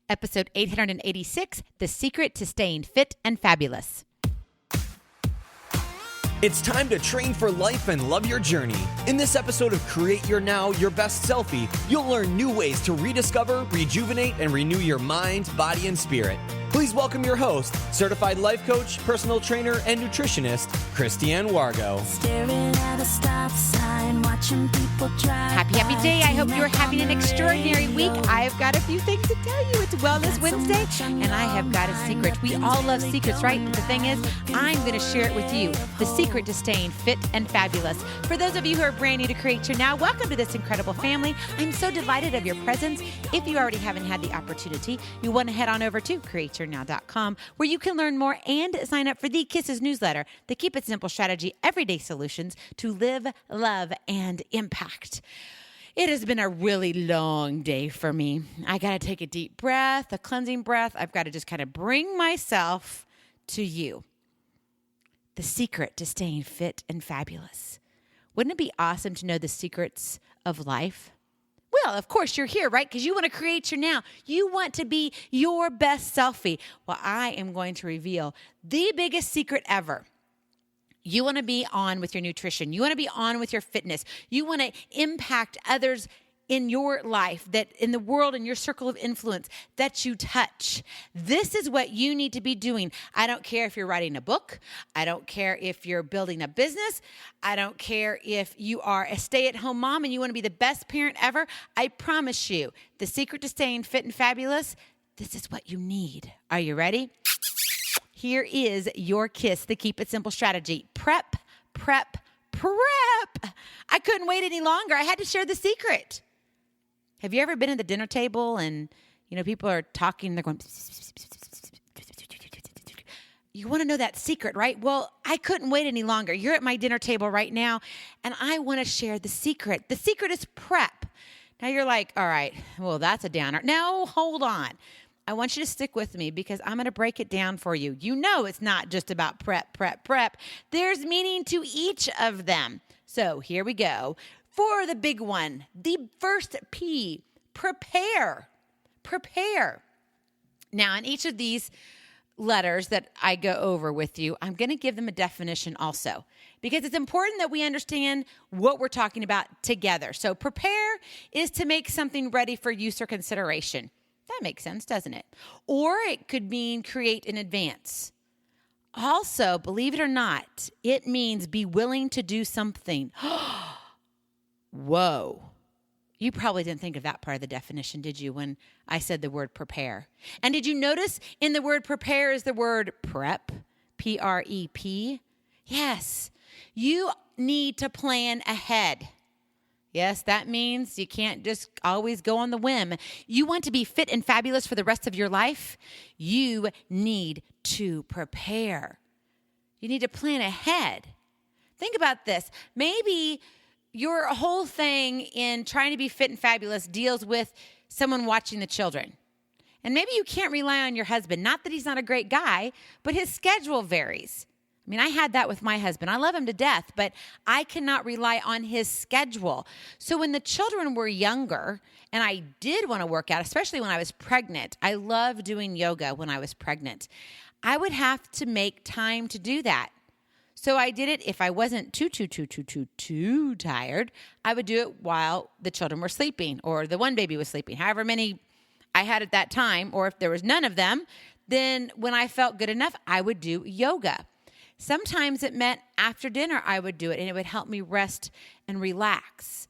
episode 886, The Secret to Staying Fit and Fabulous. It's time to train for life and love your journey. In this episode of Create Your Now, Your Best Selfie, you'll learn new ways to rediscover, rejuvenate, and renew your mind, body, and spirit. Please welcome your host, certified life coach, personal trainer, and nutritionist, Christiane Wargo. Staring at a stop sign, watching people drive. Happy day. I hope you're having an extraordinary week. I've got a few things to tell you. It's Wellness Wednesday, and I have got a secret. We all love secrets, right? But the thing is, I'm going to share it with you. The secret to staying fit and fabulous. For those of you who are brand new to Create Your Now, welcome to this incredible family. I'm so delighted of your presence. If you already haven't had the opportunity, you want to head on over to createyournow.com, where you can learn more and sign up for the K.I.S.S newsletter, the Keep It Simple Strategy Everyday Solutions to Live, Love, and Impact. It has been a really long day for me. I got to take a deep breath, a cleansing breath. I've got to just kind of bring myself to you. The secret to staying fit and fabulous. Wouldn't it be awesome to know the secrets of life? Well, of course, you're here, right? Because you want to create your now. You want to be your best selfie. Well, I am going to reveal the biggest secret ever. You want to be on with your nutrition. You want to be on with your fitness. You want to impact others in your life, that in the world, in your circle of influence that you touch. This is what you need to be doing. I don't care if you're writing a book. I don't care if you're building a business. I don't care if you are a stay-at-home mom and you want to be the best parent ever. I promise you, the secret to staying fit and fabulous, this is what you need. Are you ready? Here is your KISS, the Keep It Simple strategy. Prep. I couldn't wait any longer. I had to share the secret. Have you ever been at the dinner table and, people are talking, they're going, you want to know that secret, right? Well, I couldn't wait any longer. You're at my dinner table right now, and I want to share the secret. The secret is prep. Now you're like, all right, well, that's a downer. No, hold on. I want you to stick with me because I'm going to break it down for you. You know it's not just about prep. There's meaning to each of them. So here we go. For the big one, the first P, prepare. Now, in each of these letters that I go over with you, I'm going to give them a definition also, because it's important that we understand what we're talking about together. So prepare is to make something ready for use or consideration. That makes sense, doesn't it? Or it could mean create in advance. Also, believe it or not, it means be willing to do something. Whoa. You probably didn't think of that part of the definition, did you, when I said the word prepare? And did you notice in the word prepare is the word prep, P.R.E.P? Yes, you need to plan ahead. Yes, that means you can't just always go on the whim. You want to be fit and fabulous for the rest of your life? You need to prepare. You need to plan ahead. Think about this. Maybe your whole thing in trying to be fit and fabulous deals with someone watching the children. And maybe you can't rely on your husband. Not that he's not a great guy, but his schedule varies. I mean, I had that with my husband. I love him to death, but I cannot rely on his schedule. So when the children were younger, and I did want to work out, especially when I was pregnant, I loved doing yoga when I was pregnant. I would have to make time to do that. So I did it. If I wasn't too tired, I would do it while the children were sleeping or the one baby was sleeping, however many I had at that time. Or if there was none of them, then when I felt good enough, I would do yoga. Sometimes it meant after dinner I would do it, and it would help me rest and relax.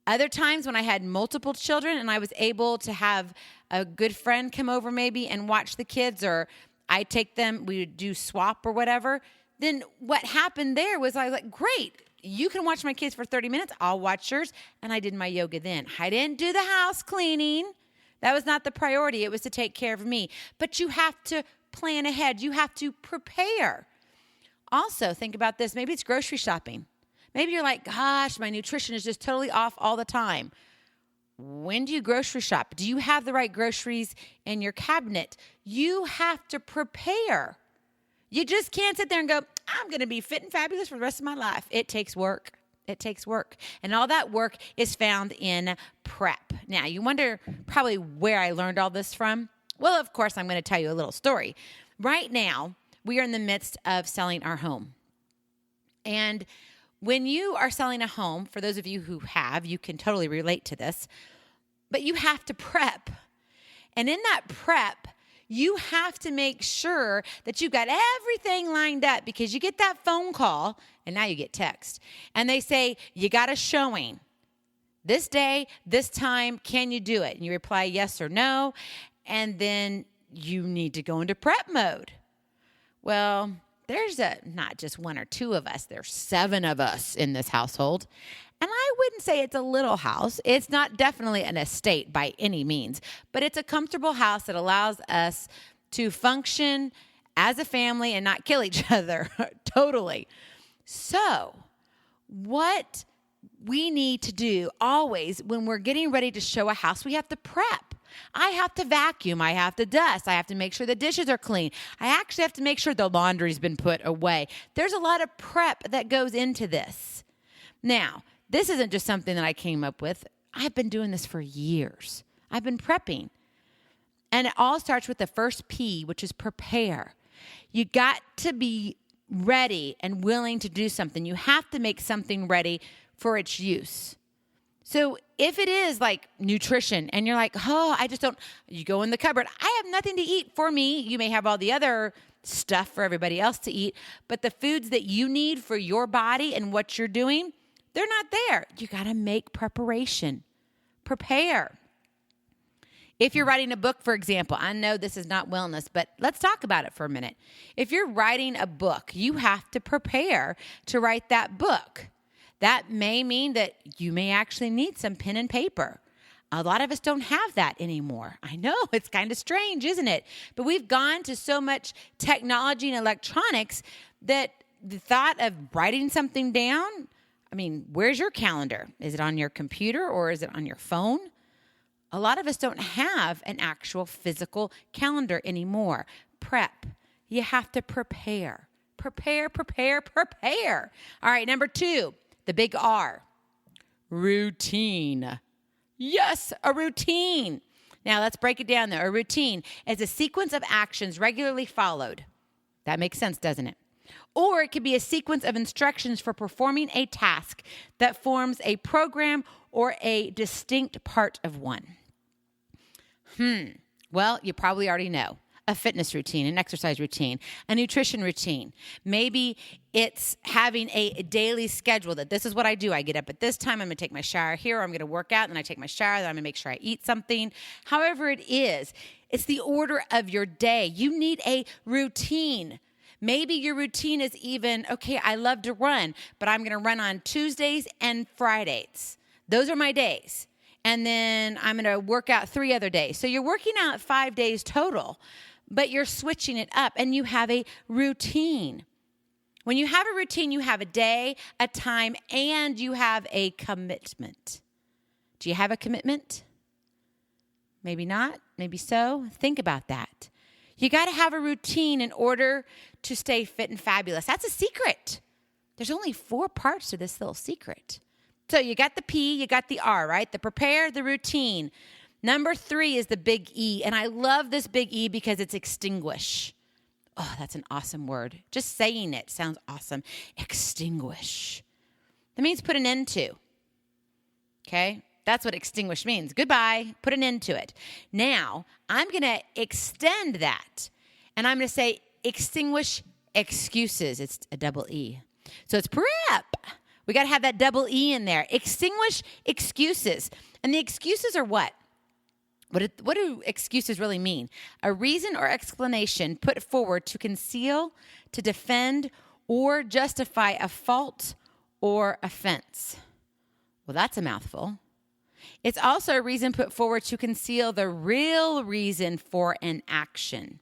Other times when I had multiple children and I was able to have a good friend come over maybe and watch the kids, or I take them, we would do swap or whatever, then what happened there was I was like, great, you can watch my kids for 30 minutes, I'll watch yours, and I did my yoga then. I didn't do the house cleaning. That was not the priority. It was to take care of me. But you have to plan ahead. You have to prepare. Also, think about this. Maybe it's grocery shopping. Maybe you're like, gosh, my nutrition is just totally off all the time. When do you grocery shop? Do you have the right groceries in your cabinet? You have to prepare. You just can't sit there and go, I'm going to be fit and fabulous for the rest of my life. It takes work. It takes work. And all that work is found in prep. Now, you wonder probably where I learned all this from. Well, of course, I'm going to tell you a little story. Right now, we are in the midst of selling our home. And when you are selling a home, for those of you who have, you can totally relate to this, but you have to prep. And in that prep, you have to make sure that you got everything lined up, because you get that phone call and now you get text. And they say, you got a showing. This day, this time, can you do it? And you reply yes or no. And then you need to go into prep mode. Well, there's not just one or two of us. There's 7 of us in this household. And I wouldn't say it's a little house. It's not definitely an estate by any means, but it's a comfortable house that allows us to function as a family and not kill each other. Totally. So what we need to do always when we're getting ready to show a house, we have to prep. I have to vacuum. I have to dust. I have to make sure the dishes are clean. I actually have to make sure the laundry's been put away. There's a lot of prep that goes into this. Now, this isn't just something that I came up with. I've been doing this for years. I've been prepping. And it all starts with the first P, which is prepare. You got to be ready and willing to do something. You have to make something ready for its use. So if it is like nutrition and you're like, oh, I just don't, you go in the cupboard. I have nothing to eat for me. You may have all the other stuff for everybody else to eat, but the foods that you need for your body and what you're doing, they're not there. You got to make preparation. Prepare. If you're writing a book, for example, I know this is not wellness, but let's talk about it for a minute. If you're writing a book, you have to prepare to write that book. That may mean that you may actually need some pen and paper. A lot of us don't have that anymore. I know, it's kind of strange, isn't it? But we've gone to so much technology and electronics that the thought of writing something down, I mean, where's your calendar? Is it on your computer or is it on your phone? A lot of us don't have an actual physical calendar anymore. Prep. You have to prepare. Prepare, prepare, prepare. All right, number 2. The big R, routine. Yes, a routine. Now let's break it down there. A routine is a sequence of actions regularly followed. That makes sense, doesn't it? Or it could be a sequence of instructions for performing a task that forms a program or a distinct part of one. Well, you probably already know. A fitness routine, an exercise routine, a nutrition routine. Maybe it's having a daily schedule that this is what I do. I get up at this time. I'm going to take my shower here. Or I'm going to work out. Then I take my shower. Then I'm going to make sure I eat something. However it is, it's the order of your day. You need a routine. Maybe your routine is even, okay, I love to run, but I'm going to run on Tuesdays and Fridays. Those are my days. And then I'm going to work out 3 other days. So you're working out 5 days total. But you're switching it up and you have a routine. When you have a routine, you have a day, a time, and you have a commitment. Do you have a commitment? Maybe not, maybe so. Think about that. You got to have a routine in order to stay fit and fabulous. That's a secret. There's only 4 parts to this little secret. So you got the P, you got the R, right? The prepare, the routine. Number 3 is the big E, and I love this big E because it's extinguish. Oh, that's an awesome word. Just saying it sounds awesome. Extinguish. That means put an end to. Okay? That's what extinguish means. Goodbye. Put an end to it. Now, I'm going to extend that, and I'm going to say extinguish excuses. It's a double E. So it's PREP. We got to have that double E in there. Extinguish excuses. And the excuses are what? What do excuses really mean? A reason or explanation put forward to conceal, to defend, or justify a fault or offense. Well, that's a mouthful. It's also a reason put forward to conceal the real reason for an action.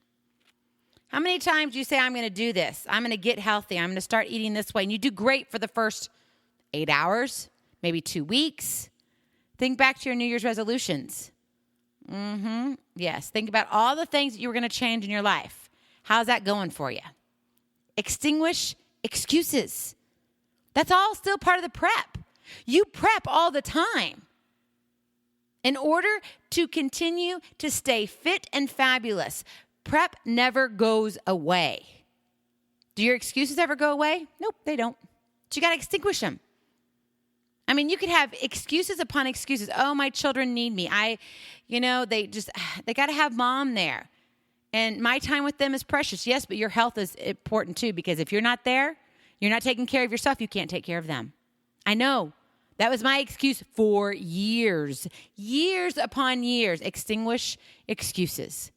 How many times do you say, I'm going to do this? I'm going to get healthy. I'm going to start eating this way. And you do great for the first 8 hours, maybe 2 weeks. Think back to your New Year's resolutions. Yes. Think about all the things that you were going to change in your life. How's that going for you? Extinguish excuses. That's all still part of the prep. You prep all the time. In order to continue to stay fit and fabulous, PrEP never goes away. Do your excuses ever go away? Nope, they don't. So you got to extinguish them. I mean, you could have excuses upon excuses. Oh, my children need me. They got to have mom there. And my time with them is precious. Yes, but your health is important too, because if you're not there, you're not taking care of yourself, you can't take care of them. I know. That was my excuse for years upon years. Extinguish excuses.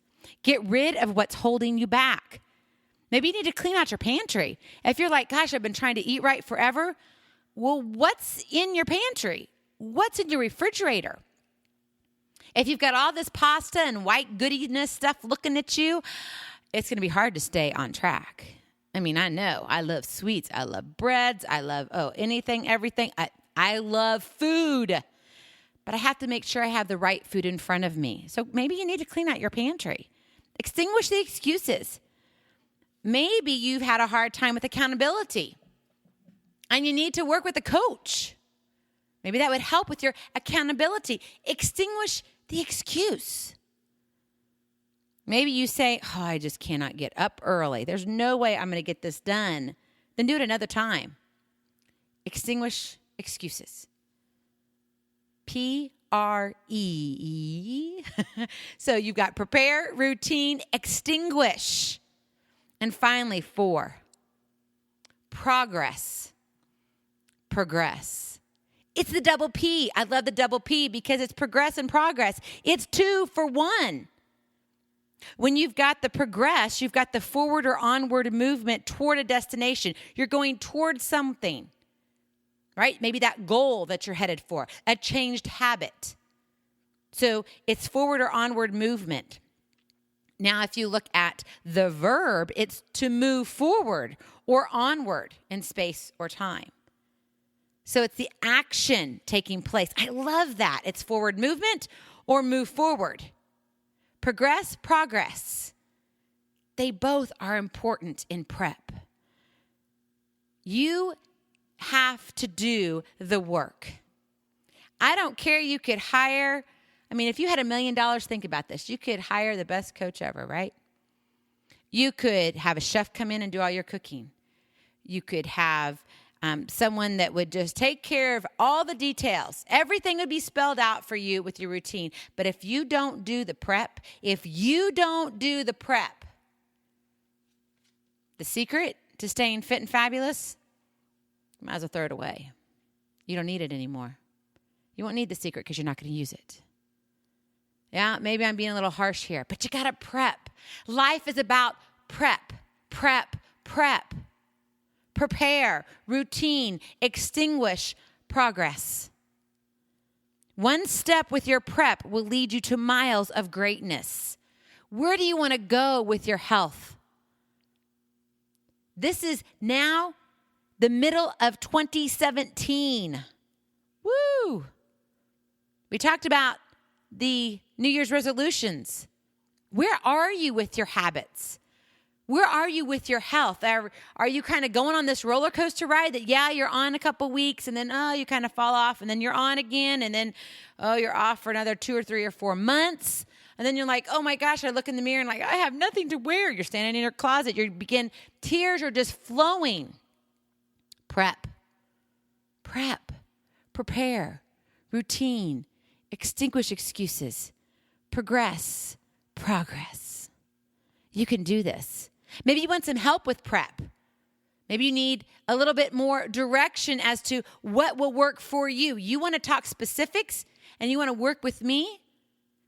Get rid of what's holding you back. Maybe you need to clean out your pantry. If you're like, gosh, I've been trying to eat right forever. Well, what's in your pantry? What's in your refrigerator? If you've got all this pasta and white goodiness stuff looking at you, it's going to be hard to stay on track. I mean, I know. I love sweets. I love breads. I love, anything, everything. I love food. But I have to make sure I have the right food in front of me. So maybe you need to clean out your pantry. Extinguish the excuses. Maybe you've had a hard time with accountability and you need to work with a coach. Maybe that would help with your accountability. Extinguish the excuse. Maybe you say, I just cannot get up early. There's no way I'm going to get this done. Then do it another time. Extinguish excuses. P-R-E-P. So you've got prepare, routine, extinguish. And finally, 4, progress. It's the double P. I love the double P because it's progress and progress. It's 2 for 1. When you've got the progress, you've got the forward or onward movement toward a destination. You're going towards something, right? Maybe that goal that you're headed for, a changed habit. So it's forward or onward movement. Now, if you look at the verb, it's to move forward or onward in space or time. So it's the action taking place. I love that. It's forward movement or move forward. Progress. They both are important in PrEP. You have to do the work. I don't care. You could hire, if you had $1 million, think about this. You could hire the best coach ever, right? You could have a chef come in and do all your cooking. You could have someone that would just take care of all the details. Everything would be spelled out for you with your routine. But if you don't do the PrEP, the secret to staying fit and fabulous, you might as well throw it away. You don't need it anymore. You won't need the secret because you're not going to use it. Yeah, maybe I'm being a little harsh here, but you got to prep. Life is about prep. Prepare, routine, extinguish, progress. One step with your PrEP will lead you to miles of greatness. Where do you want to go with your health? This is now the middle of 2017. Woo! We talked about the New Year's resolutions. Where are you with your habits? Where are you with your health? Are you kind of going on this roller coaster ride that, you're on a couple weeks and then, you kind of fall off and then you're on again and then, you're off for another 2 or 3 or 4 months. And then you're like, oh my gosh, I look in the mirror and I have nothing to wear. You're standing in your closet. Tears are just flowing. PrEP. Prepare. Routine. Extinguish excuses. Progress. You can do this. Maybe you want some help with PrEP. Maybe you need a little bit more direction as to what will work for you. You want to talk specifics and you want to work with me?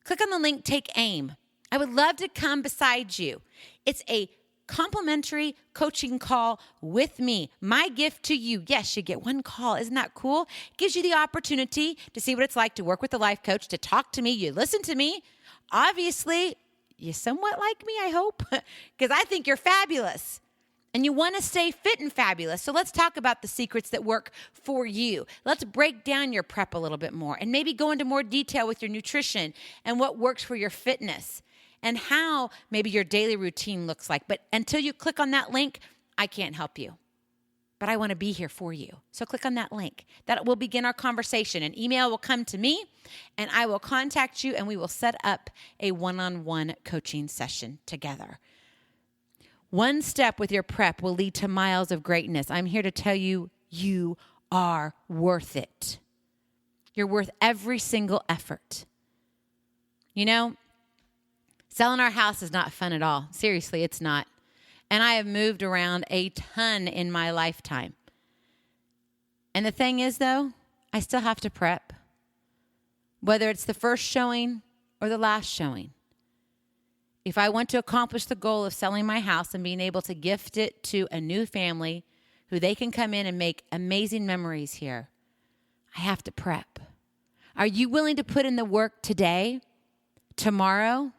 Click on the link, Take Aim. I would love to come beside you. It's a complimentary coaching call with me. My gift to you. Yes, you get one call. Isn't that cool? It gives you the opportunity to see what it's like to work with a life coach, to talk to me. You listen to me. Obviously, you somewhat like me, I hope, because I think you're fabulous and you want to stay fit and fabulous. So let's talk about the secrets that work for you. Let's break down your PrEP a little bit more and maybe go into more detail with your nutrition and what works for your fitness and how maybe your daily routine looks like. But until you click on that link, I can't help you. but I want to be here for you. So click on that link. That will begin our conversation. An email will come to me, and I will contact you, and we will set up a one-on-one coaching session together. One step with your prep will lead to miles of greatness. I'm here to tell you, you are worth it. You're worth every single effort. You know, selling our house is not fun at all. Seriously, it's not. And I have moved around a ton in my lifetime. And the thing is, though, I still have to prep. Whether it's the first showing or the last showing. If I want to accomplish the goal of selling my house and being able to gift it to a new family who they can come in and make amazing memories here, I have to prep. Are you willing to put in the work today, tomorrow?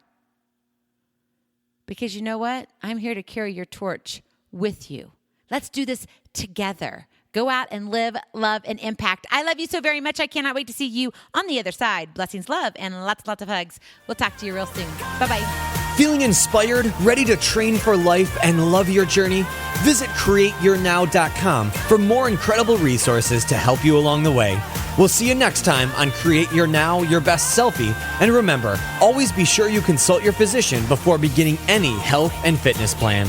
Because you know what? I'm here to carry your torch with you. Let's do this together. Go out and live, love, and impact. I love you so very much. I cannot wait to see you on the other side. Blessings, love, and lots of hugs. We'll talk to you real soon. Bye-bye. Feeling inspired, ready to train for life and love your journey? Visit CreateYourNow.com for more incredible resources to help you along the way. We'll see you next time on Create Your Now, Your Best Selfie. And remember, always be sure you consult your physician before beginning any health and fitness plan.